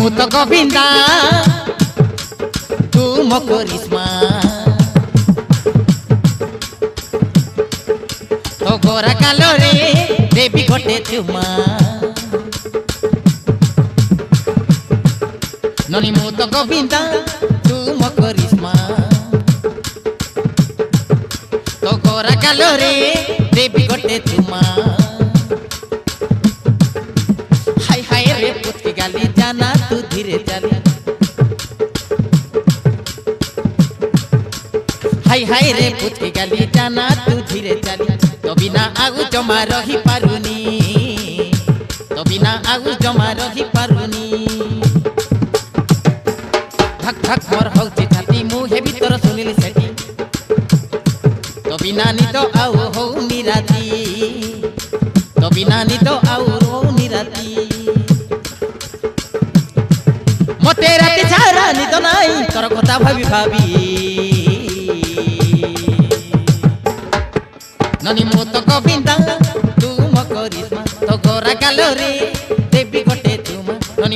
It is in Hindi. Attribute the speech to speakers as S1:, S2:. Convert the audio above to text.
S1: ମୁଁ ତ ଗୋବିନ୍ଦା ତୁ ମୋ କରିସ୍ମା ତୋ ଗୋରା କାଲରେ ଦେବି ଗୋଟେ ଚୁମା ନନି ମୁଁ ତ ଗୋବିନ୍ଦା ତୁ ମୋ କରିସ୍ମା ତୋ ଗୋରା କାଲରେ ଦେବି ଗୋଟେ ଚୁମା ହାय ହାୟ ରେ ପୁତକି ଗାଲି ଜାନା ତୁ ଧୀରେ ଚାଲି हाय हाय रे पुतकी गाली जाना तू धीरे चली तो बिना आगु जमा रही पारुनी तो बिना आगु जमा रही पारुनी धक धक मोर होची छाती मुहे भीतर सुनिल सेठी तो बिना निद आउ हो निराती तो बिना निद आउ हो निराती मते राती सारा निद नाई तोर कथा भाबी भाबी ननी मो तो गोविंदा तू मो करिश्मा तो गोरा कालोरे